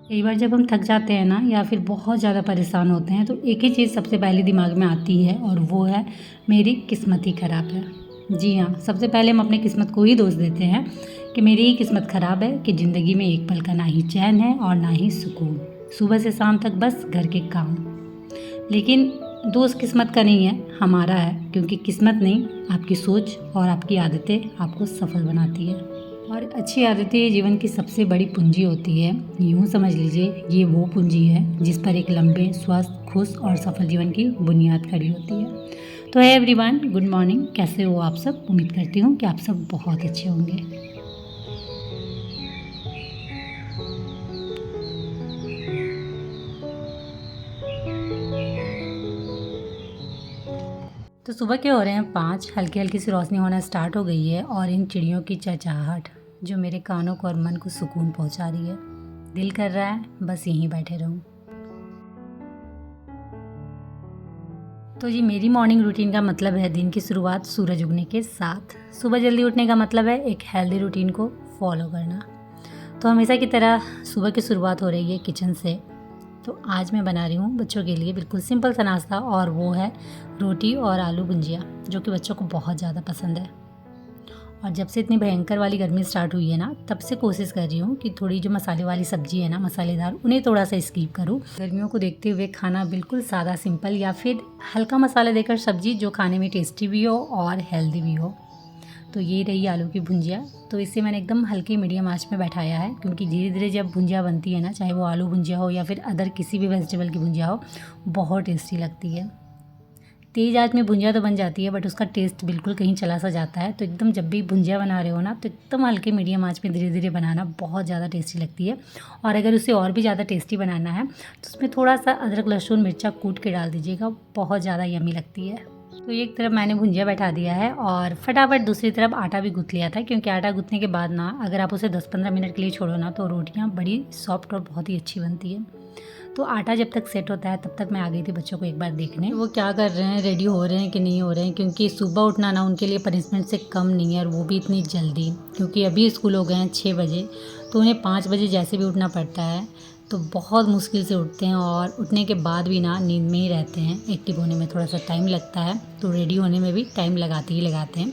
कई बार जब हम थक जाते हैं ना या फिर बहुत ज़्यादा परेशान होते हैं तो एक ही चीज़ सबसे पहले दिमाग में आती है और वो है मेरी किस्मत ही ख़राब है। जी हाँ, सबसे पहले हम अपनी किस्मत को ही दोष देते हैं कि मेरी ही किस्मत ख़राब है कि ज़िंदगी में एक पल का ना ही चैन है और ना ही सुकून, सुबह से शाम तक बस घर के काम। लेकिन दोष किस्मत का नहीं है, हमारा है, क्योंकि किस्मत नहीं, आपकी सोच और आपकी आदतें आपको सफल बनाती है। और अच्छी आदतें जीवन की सबसे बड़ी पूंजी होती है। यूँ समझ लीजिए ये वो पूंजी है जिस पर एक लंबे, स्वस्थ, खुश और सफल जीवन की बुनियाद खड़ी होती है। तो है एवरीवन, गुड मॉर्निंग, कैसे हो आप सब? उम्मीद करती हूँ कि आप सब बहुत अच्छे होंगे। तो सुबह के हो रहे हैं 5, हल्की हल्की सी रोशनी होना स्टार्ट हो गई है और इन चिड़ियों की चहचहाहट जो मेरे कानों को और मन को सुकून पहुंचा रही है। दिल कर रहा है बस यहीं बैठे रहूं। तो जी मेरी मॉर्निंग रूटीन का मतलब है दिन की शुरुआत सूरज उगने के साथ। सुबह जल्दी उठने का मतलब है एक हेल्दी रूटीन को फॉलो करना। तो हमेशा की तरह सुबह की शुरुआत हो रही है किचन से। तो आज मैं बना रही हूँ बच्चों के लिए बिल्कुल सिंपल सा नाश्ता और वो है रोटी और आलू भुंजिया, जो कि बच्चों को बहुत ज़्यादा पसंद है। और जब से इतनी भयंकर वाली गर्मी स्टार्ट हुई है ना, तब से कोशिश कर रही हूँ कि थोड़ी जो मसाले वाली सब्जी है ना, मसालेदार, उन्हें थोड़ा सा स्किप करूँ। गर्मियों को देखते हुए खाना बिल्कुल सादा सिंपल या फिर हल्का मसाला देकर सब्जी जो खाने में टेस्टी भी हो और हेल्दी भी हो। तो ये रही आलू की भुंजिया। तो इसे मैंने एकदम हल्की मीडियम आंच में बैठाया है, क्योंकि धीरे धीरे जब भुंजिया बनती है ना, चाहे वो आलू भुंजिया हो या फिर अदर किसी भी वेजिटेबल की भुंजिया हो, बहुत टेस्टी लगती है। तेज़ आंच में भुंजिया तो बन जाती है बट उसका टेस्ट बिल्कुल कहीं चला सा जाता है। तो एकदम जब भी भुंजिया बना रहे हो ना, तो एकदम हल्के मीडियम आंच में धीरे धीरे बनाना बहुत ज़्यादा टेस्टी लगती है। और अगर उसे और भी ज़्यादा टेस्टी बनाना है तो उसमें थोड़ा सा अदरक लहसुन मिर्चा कूट के डाल दीजिएगा, बहुत ज़्यादा यम्मी लगती है। तो एक तरफ मैंने भुंजिया बैठा दिया है और फटाफट दूसरी तरफ आटा भी गूँथ लिया था, क्योंकि आटा गूँथने के बाद ना अगर आप उसे 10-15 मिनट के लिए छोड़ो ना, तो रोटियाँ बड़ी सॉफ्ट और बहुत ही अच्छी बनती है। तो आटा जब तक सेट होता है तब तक मैं आ गई थी बच्चों को एक बार देखने वो क्या कर रहे हैं, रेडी हो रहे हैं कि नहीं हो रहे हैं, क्योंकि सुबह उठना ना उनके लिए पनिशमेंट से कम नहीं है, और वो भी इतनी जल्दी, क्योंकि अभी स्कूल हो गए हैं 6 बजे। तो उन्हें 5 बजे जैसे भी उठना पड़ता है। तो बहुत मुश्किल से उठते हैं और उठने के बाद भी ना नींद में ही रहते हैं। एक्टिव होने में थोड़ा सा टाइम लगता है, तो रेडी होने में भी टाइम लगाते ही लगाते हैं।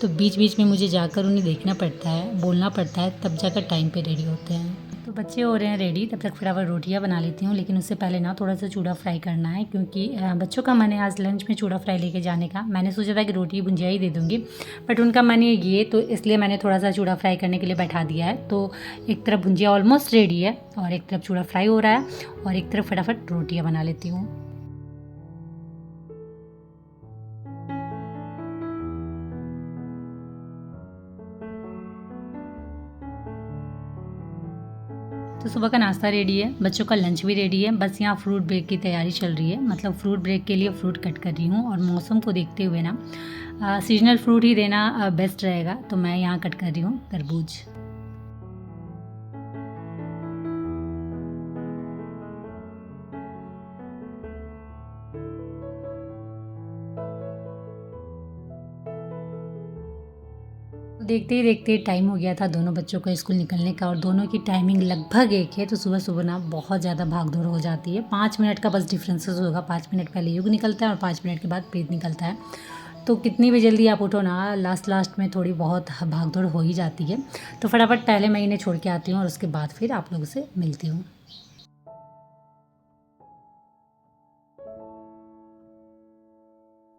तो बीच बीच में मुझे जाकर उन्हें देखना पड़ता है, बोलना पड़ता है, तब जाकर टाइम पे रेडी होते हैं। तो बच्चे हो रहे हैं रेडी, तब तक फटाफट रोटियां बना लेती हूँ। लेकिन उससे पहले ना थोड़ा सा चूड़ा फ्राई करना है, क्योंकि बच्चों का मन है आज लंच में चूड़ा फ्राई लेके जाने का। मैंने सोचा था कि रोटी भुंजिया ही दे दूँगी, बट उनका मन है ये, तो इसलिए मैंने थोड़ा सा चूड़ा फ्राई करने के लिए बैठा दिया है। तो एक तरफ भुंजिया ऑलमोस्ट रेडी है और एक तरफ चूड़ा फ्राई हो रहा है और एक तरफ फटाफट रोटियाँ बना लेती हूँ। तो सुबह का नाश्ता रेडी है, बच्चों का लंच भी रेडी है, बस यहाँ फ्रूट ब्रेक की तैयारी चल रही है। मतलब फ्रूट ब्रेक के लिए फ्रूट कट कर रही हूँ और मौसम को देखते हुए ना सीजनल फ्रूट ही देना बेस्ट रहेगा। तो मैं यहाँ कट कर रही हूँ तरबूज। देखते ही देखते टाइम हो गया था दोनों बच्चों का स्कूल निकलने का, और दोनों की टाइमिंग लगभग एक है। तो सुबह सुबह ना बहुत ज़्यादा भाग दौड़ हो जाती है। 5 मिनट का बस डिफरेंसेस होगा, 5 मिनट पहले युग निकलता है और 5 मिनट के बाद प्रीत निकलता है। तो कितनी भी जल्दी आप उठो ना, लास्ट लास्ट में थोड़ी बहुत भाग दौड़ हो ही जाती है। तो फटाफट पहले मैं इन्हें छोड़ के आती हूँ और उसके बाद फिर आप लोगों से मिलती हूँ।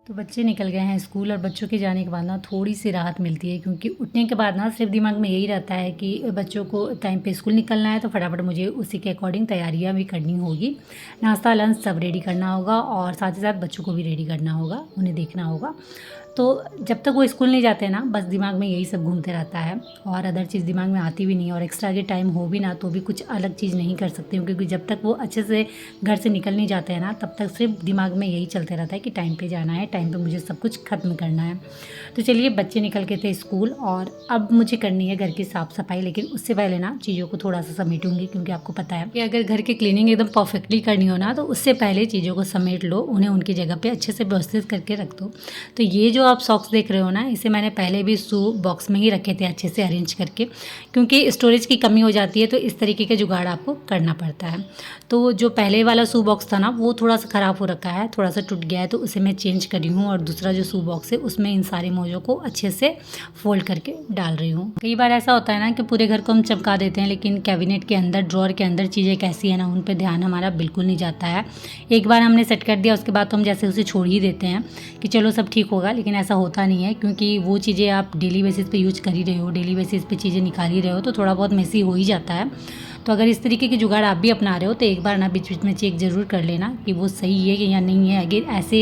तो बच्चे निकल गए हैं स्कूल, और बच्चों के जाने के बाद ना थोड़ी सी राहत मिलती है, क्योंकि उठने के बाद ना सिर्फ दिमाग में यही रहता है कि बच्चों को टाइम पे स्कूल निकलना है। तो फटाफट मुझे उसी के अकॉर्डिंग तैयारियां भी करनी होगी। नाश्ता लंच सब रेडी करना होगा और साथ ही साथ बच्चों को भी रेडी करना होगा, उन्हें देखना होगा। तो जब तक वो स्कूल नहीं जाते ना, बस दिमाग में यही सब घूमते रहता है और अदर चीज़ दिमाग में आती भी नहीं है। और एक्स्ट्रा के टाइम हो भी ना तो भी कुछ अलग चीज़ नहीं कर सकती हूँ, क्योंकि जब तक वो अच्छे से घर से निकल नहीं जाते हैं ना, तब तक सिर्फ दिमाग में यही चलते रहता है कि टाइम पे जाना है, टाइम पे मुझे सब कुछ ख़त्म करना है। तो चलिए, बच्चे निकल के थे स्कूल और अब मुझे करनी है घर की साफ़ सफाई। लेकिन उससे पहले ना चीज़ों को थोड़ा सा समेटूंगी, क्योंकि आपको पता है कि अगर घर की क्लीनिंग एकदम परफेक्टली करनी हो ना, तो उससे पहले चीज़ों को समेट लो, उन्हें उनकी जगह पे अच्छे से व्यवस्थित करके रख दो। तो ये जो जो आप सॉक्स देख रहे हो ना, इसे मैंने पहले भी शू बॉक्स में ही रखे थे अच्छे से अरेंज करके, क्योंकि स्टोरेज की कमी हो जाती है तो इस तरीके का जुगाड़ आपको करना पड़ता है। तो जो पहले वाला शू बॉक्स था ना, वो थोड़ा सा ख़राब हो रखा है, थोड़ा सा टूट गया है, तो उसे मैं चेंज करी हूँ और दूसरा जो शू बॉक्स है उसमें इन सारे मोजों को अच्छे से फोल्ड करके डाल रही हूँ। कई बार ऐसा होता है ना कि पूरे घर को हम चमका देते हैं, लेकिन कैबिनेट के अंदर, ड्रॉअर के अंदर चीज़ें कैसी है ना, उन पर ध्यान हमारा बिल्कुल नहीं जाता है। एक बार हमने सेट कर दिया, उसके बाद तो हम जैसे उसे छोड़ ही देते हैं कि चलो सब ठीक होगा, लेकिन ऐसा होता नहीं है, क्योंकि वो चीज़ें आप डेली बेसिस पे यूज कर ही रहे हो, डेली बेसिस पे चीज़ें निकाल ही रहे हो, तो थोड़ा बहुत मेसी हो ही जाता है। तो अगर इस तरीके की जुगाड़ आप भी अपना रहे हो तो एक बार ना बीच बीच में चेक ज़रूर कर लेना कि वो सही है कि या नहीं है। अगर ऐसे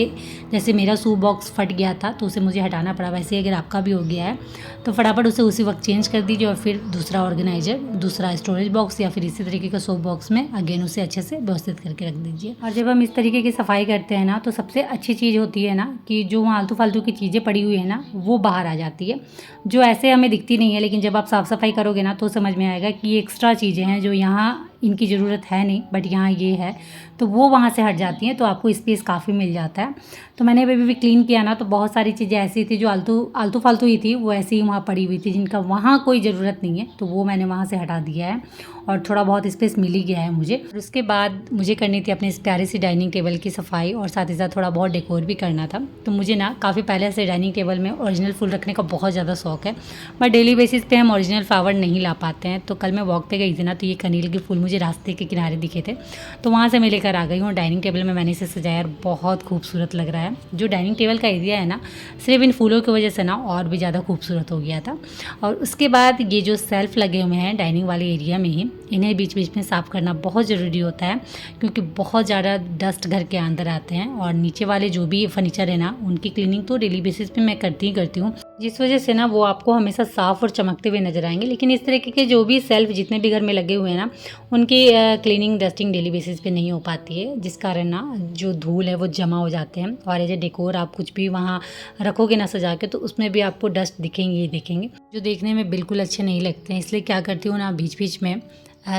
जैसे मेरा शू बॉक्स फट गया था तो उसे मुझे हटाना पड़ा, वैसे अगर आपका भी हो गया है तो फटाफट उसे उसी वक्त चेंज कर दीजिए और फिर दूसरा ऑर्गेनाइजर, दूसरा स्टोरेज बॉक्स या फिर इसी तरीके का शू बॉक्स में अगेन उसे अच्छे से व्यवस्थित करके रख दीजिए। और जब हम इस तरीके की सफाई करते हैं ना, तो सबसे अच्छी चीज़ होती है ना कि जो वहाँ आलतू फालतू की चीज़ें पड़ी हुई है ना, वो बाहर आ जाती है, जो ऐसे हमें दिखती नहीं है, लेकिन जब आप साफ़ सफाई करोगे ना तो समझ में आएगा कि ये एक्स्ट्रा चीज़ें हैं जो यहाँ इनकी ज़रूरत है नहीं, बट यहाँ ये है, तो वो वहाँ से हट जाती हैं, तो आपको स्पेस काफ़ी मिल जाता है। तो मैंने अभी भी क्लीन किया ना, तो बहुत सारी चीज़ें ऐसी थी जो आलतू फालतू ही थी, वो ऐसे ही वहाँ पड़ी हुई थी, जिनका वहाँ कोई ज़रूरत नहीं है, तो वो मैंने वहाँ से हटा दिया है और थोड़ा बहुत स्पेस मिल ही गया है मुझे। और उसके बाद मुझे करनी थी अपने इस प्यारी सी डाइनिंग टेबल की सफाई और साथ ही साथ थोड़ा बहुत डेकोर भी करना था। तो मुझे ना काफ़ी पहले से डाइनिंग टेबल में ओरिजिनल फूल रखने का बहुत ज़्यादा शौक है, बट डेली बेसिस पे हम ओरिजिनल फ्लावर नहीं ला पाते हैं। तो कल मैं वॉक पे गई थी ना, तो ये कनील के फूल मुझे रास्ते के किनारे दिखे थे, तो वहाँ से मैं लेकर आ गई हूँ। डाइनिंग टेबल में मैंने इसे सजाया, बहुत खूबसूरत लग रहा है। जो डाइनिंग टेबल का एरिया है ना, सिर्फ इन फूलों की वजह से ना और भी ज़्यादा खूबसूरत हो गया था। और उसके बाद ये जो सेल्फ लगे हुए हैं डाइनिंग वाले एरिया में ही, इन्हें बीच बीच में साफ़ करना बहुत ज़रूरी होता है, क्योंकि बहुत ज़्यादा डस्ट घर के अंदर आते हैं। और नीचे वाले जो भी फर्नीचर है ना, उनकी क्लीनिंग तो डेली बेसिस पे मैं करती ही करती हूँ, जिस वजह से ना वो आपको हमेशा साफ़ और चमकते हुए नजर आएंगे। लेकिन इस तरीके के जो भी सेल्फ जितने भी घर में लगे हुए हैं ना, उनकी क्लीनिंग डस्टिंग डेली बेसिस पे नहीं हो पाती है, जिस कारण ना जो धूल है वो जमा हो जाते हैं। और एज ए डेकोर आप कुछ भी वहाँ रखोगे ना सजा के, तो उसमें भी आपको डस्ट दिखेंगे ही दिखेंगे, जो देखने में बिल्कुल अच्छे नहीं लगते हैं। इसलिए क्या करती हूँ ना, बीच बीच में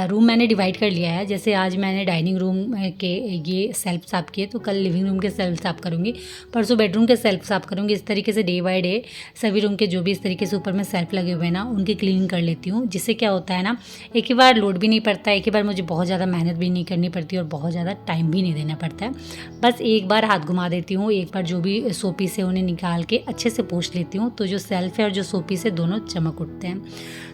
रूम मैंने डिवाइड कर लिया है। जैसे आज मैंने डाइनिंग रूम के ये सेल्फ साफ़ किए, तो कल लिविंग रूम के सेल्फ साफ़ करूँगी, परसों बेडरूम के सेल्फ साफ़ करूँगी। इस तरीके से डे बाय डे सभी रूम के जो भी इस तरीके से ऊपर में सेल्फ लगे हुए हैं ना, उनकी क्लीनिंग कर लेती हूँ। जिससे क्या होता है ना, एक ही बार लोड भी नहीं पड़ता है, एक ही बार मुझे बहुत ज़्यादा मेहनत भी नहीं करनी पड़ती और बहुत ज़्यादा टाइम भी नहीं देना पड़ता है। बस एक बार हाथ घुमा देती हूँ, एक बार जो भी सोपीस है उन्हें निकाल के अच्छे से पोंछ लेती हूँ, तो जो सेल्फ है और जो सोपीस है दोनों चमक उठते हैं।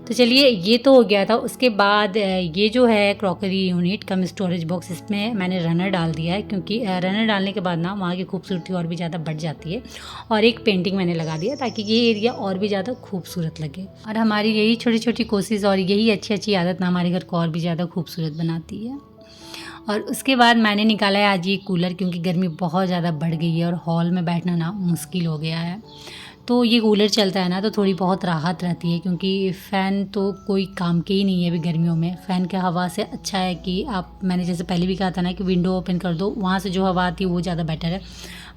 तो चलिए, ये तो हो गया था। उसके बाद ये जो है क्रॉकरी यूनिट कम स्टोरेज बॉक्स, इसमें मैंने रनर डाल दिया है, क्योंकि रनर डालने के बाद ना वहाँ की खूबसूरती और भी ज़्यादा बढ़ जाती है। और एक पेंटिंग मैंने लगा दिया ताकि ये एरिया और भी ज़्यादा खूबसूरत लगे। और हमारी यही छोटी छोटी कोशिश और यही अच्छी अच्छी आदत ना हमारे घर को और भी ज़्यादा खूबसूरत बनाती है। और उसके बाद मैंने निकाला है आज ये कूलर, क्योंकि गर्मी बहुत ज़्यादा बढ़ गई है और हॉल में बैठना ना मुश्किल हो गया है। तो ये कूलर चलता है ना, तो थोड़ी बहुत राहत रहती है, क्योंकि फ़ैन तो कोई काम के ही नहीं है अभी गर्मियों में। फ़ैन के हवा से अच्छा है कि आप, मैंने जैसे पहले भी कहा था ना कि विंडो ओपन कर दो, वहाँ से जो हवा आती है वो ज़्यादा बेटर है।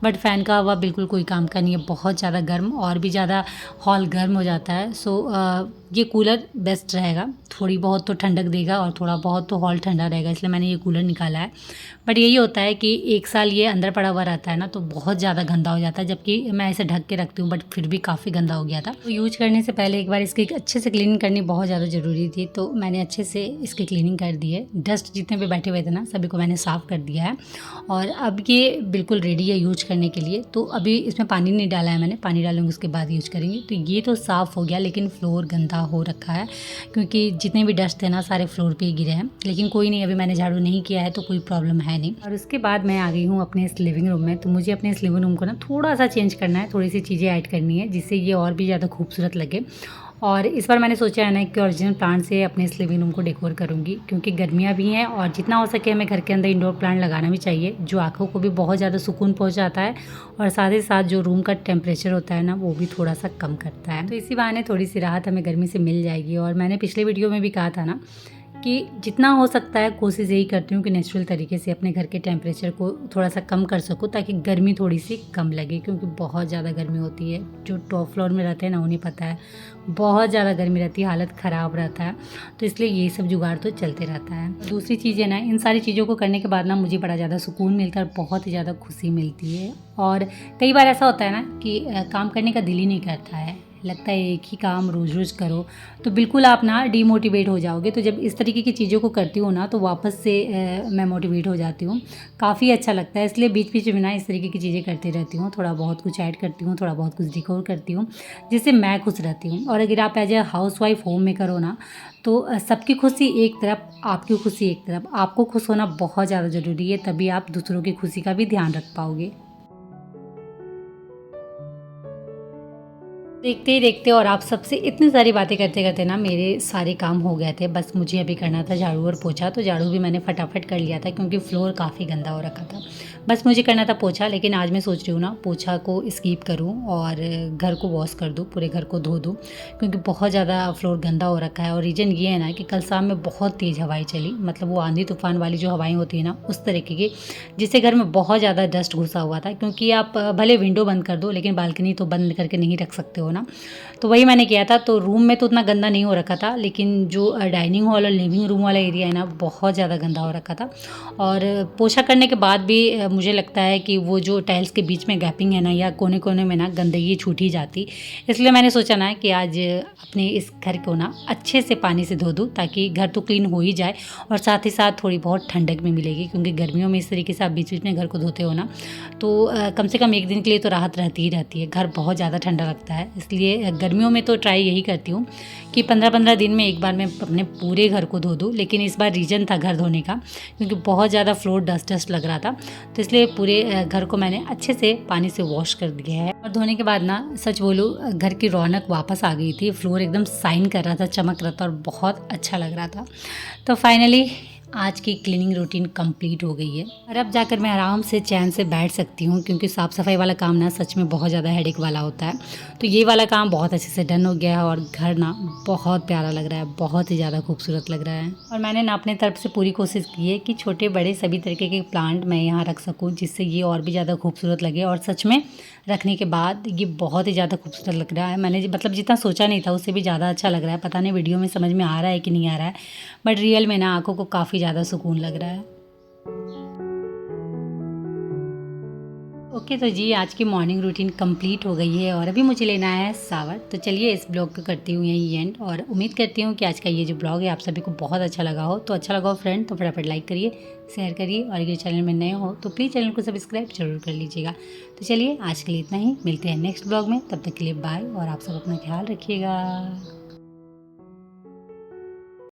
बट फ़ैन का हवा बिल्कुल कोई काम का नहीं है, बहुत ज़्यादा गर्म, और भी ज़्यादा हॉल गर्म हो जाता है। सो ये कूलर बेस्ट रहेगा, थोड़ी बहुत तो ठंडक देगा और थोड़ा बहुत तो हॉल ठंडा रहेगा, इसलिए मैंने ये कूलर निकाला है। बट यही होता है कि एक साल ये अंदर पड़ा हुआ रहता है ना, तो बहुत ज़्यादा गंदा हो जाता है, जबकि मैं इसे ढक के रखती हूँ, बट फिर भी काफ़ी गंदा हो गया था। तो यूज करने से पहले एक बार इसकी अच्छे से क्लीनिंग करनी बहुत ज़्यादा ज़रूरी थी, तो मैंने अच्छे से इसकी क्लीनिंग कर दी है। डस्ट जितने भी बैठे हुए थे ना, सभी को मैंने साफ़ कर दिया है और अब ये बिल्कुल रेडी है यूज करने के लिए। तो अभी इसमें पानी नहीं डाला है मैंने, पानी डालूंगी उसके बाद यूज करेंगे। तो ये तो साफ़ हो गया, लेकिन फ्लोर गंदा हो रखा है, क्योंकि जितने भी डस्ट थे ना सारे फ्लोर पे ही गिरे हैं। लेकिन कोई नहीं, अभी मैंने झाड़ू नहीं किया है तो कोई प्रॉब्लम है नहीं। और उसके बाद मैं आ गई हूँ अपने इस लिविंग रूम में। तो मुझे अपने इस लिविंग रूम को ना थोड़ा सा चेंज करना है, थोड़ी सी चीज़ें ऐड करनी है, जिससे ये और भी ज़्यादा खूबसूरत लगे। और इस बार मैंने सोचा है ना कि ओरिजिनल प्लांट से अपने इस लिविंग रूम को डेकोर करूँगी, क्योंकि गर्मियाँ भी हैं और जितना हो सके हमें घर के अंदर इंडोर प्लांट लगाना भी चाहिए, जो आँखों को भी बहुत ज़्यादा सुकून पहुँचाता है और साथ ही साथ जो रूम का टेम्परेचर होता है ना, वो भी थोड़ा सा कम करता है। तो इसी बहाने थोड़ी सी राहत हमें गर्मी से मिल जाएगी। और मैंने पिछले वीडियो में भी कहा था ना कि जितना हो सकता है कोशिश यही करती हूँ कि नेचुरल तरीके से अपने घर के टेम्परेचर को थोड़ा सा कम कर सकूँ ताकि गर्मी थोड़ी सी कम लगे, क्योंकि बहुत ज़्यादा गर्मी होती है। जो टॉप फ्लोर में रहते हैं ना उन्हें पता है, बहुत ज़्यादा गर्मी रहती है, हालत ख़राब रहता है। तो इसलिए ये सब जुगाड़ तो चलते रहता है। दूसरी चीज़ है ना, इन सारी चीज़ों को करने के बाद ना मुझे बड़ा ज़्यादा सुकून मिलता है और बहुत ही ज़्यादा खुशी मिलती है। और कई बार ऐसा होता है ना कि काम करने का दिल ही नहीं करता है, लगता है एक ही काम रोज़ रोज़ करो, तो बिल्कुल आप ना डीमोटिवेट हो जाओगे। तो जब इस तरीके की चीज़ों को करती हूँ ना तो वापस से मैं मोटिवेट हो जाती हूँ, काफ़ी अच्छा लगता है। इसलिए बीच बीच में ना इस तरीके की चीज़ें करती रहती हूँ, थोड़ा बहुत कुछ ऐड करती हूँ, थोड़ा बहुत कुछ डिकोर करती हूँ, जिससे मैं खुश रहती हूँ। और अगर आप as a housewife homemaker हो ना तो सबकी खुशी एक तरफ, आपकी खुशी एक तरफ। आपको खुश होना बहुत ज़्यादा ज़रूरी है, तभी आप दूसरों की खुशी का भी ध्यान रख पाओगे। देखते ही देखते और आप सबसे इतनी सारी बातें करते करते ना मेरे सारे काम हो गए थे। बस मुझे अभी करना था झाड़ू और पोछा, तो झाड़ू भी मैंने फटाफट कर लिया था क्योंकि फ्लोर काफ़ी गंदा हो रखा था। बस मुझे करना था पोछा, लेकिन आज मैं सोच रही हूँ ना पोछा को स्किप करूँ और घर को वॉश कर दूँ, पूरे घर को धो दूँ, क्योंकि बहुत ज़्यादा फ्लोर गंदा हो रखा है। और रीज़न ये है ना कि कल शाम में बहुत तेज़ हवाएँ चली, मतलब वो आंधी तूफान वाली जो हवाएँ होती है ना उस तरीके की, जिससे घर में बहुत ज़्यादा डस्ट घुसा हुआ था। क्योंकि आप भले विंडो बंद कर दो लेकिन बालकनी तो बंद करके नहीं रख सकते हो ना, तो वही मैंने किया था। तो रूम में तो उतना गंदा नहीं हो रखा था, लेकिन जो डाइनिंग हॉल और लिविंग रूम वाला एरिया है ना बहुत ज़्यादा गंदा हो रखा था। और पोछा करने के बाद भी मुझे लगता है कि वो जो टाइल्स के बीच में गैपिंग है ना या कोने कोने में ना गंदगी छूट ही जाती। इसलिए मैंने सोचा ना कि आज अपने इस घर को ना अच्छे से पानी से धो दूँ, ताकि घर तो क्लीन हो ही जाए और साथ ही साथ थोड़ी बहुत ठंडक भी मिलेगी। क्योंकि गर्मियों में इस तरीके से आप बीच बीच में घर को धोते हो ना तो कम से कम एक दिन के लिए तो राहत रहती ही रहती है। घर बहुत ज़्यादा ठंडा लगता है, इसलिए गर्मियों में तो ट्राई यही करती हूँ कि 15-15 दिन में एक बार मैं अपने पूरे घर को धो दूँ। लेकिन इस बार रीज़न था घर धोने का, क्योंकि बहुत ज़्यादा फ्लोर डस्ट लग रहा था, तो इसलिए पूरे घर को मैंने अच्छे से पानी से वॉश कर दिया है। और धोने के बाद ना सच बोलूँ घर की रौनक वापस आ गई थी, फ्लोर एकदम शाइन कर रहा था, चमक रहा था और बहुत अच्छा लग रहा था। तो फाइनली आज की क्लीनिंग रूटीन कंप्लीट हो गई है और अब जाकर मैं आराम से चैन से बैठ सकती हूँ, क्योंकि साफ़ सफाई वाला काम ना सच में बहुत ज़्यादा हेडेक वाला होता है। तो ये वाला काम बहुत अच्छे से डन हो गया है और घर ना बहुत प्यारा लग रहा है, बहुत ही ज़्यादा खूबसूरत लग रहा है। और मैंने ना अपने तरफ से पूरी कोशिश की है कि छोटे बड़े सभी तरीके के प्लांट मैं यहाँ रख सकूँ, जिससे ये और भी ज़्यादा खूबसूरत लगे। और सच में रखने के बाद ये बहुत ही ज़्यादा खूबसूरत लग रहा है। मैंने मतलब जितना सोचा नहीं था उससे भी ज़्यादा अच्छा लग रहा है। पता नहीं वीडियो में समझ में आ रहा है कि नहीं आ रहा है, बट रियल में ना आंखों को काफ़ी ज़्यादा सुकून लग रहा है। ओके तो जी आज की मॉर्निंग रूटीन कंप्लीट हो गई है और अभी मुझे लेना है शावर। तो चलिए इस ब्लॉग को करती हूँ यही एंड, और उम्मीद करती हूँ कि आज का ये जो ब्लॉग है आप सभी को बहुत अच्छा लगा हो। तो अच्छा लगा हो फ्रेंड तो फटाफट लाइक करिए, शेयर करिए, और ये चैनल में नए हो तो प्लीज़ चैनल को सब्सक्राइब जरूर कर लीजिएगा। तो चलिए आज के लिए इतना ही, मिलते हैं नेक्स्ट ब्लॉग में, तब तक के लिए बाय और आप सब अपना ख्याल रखिएगा।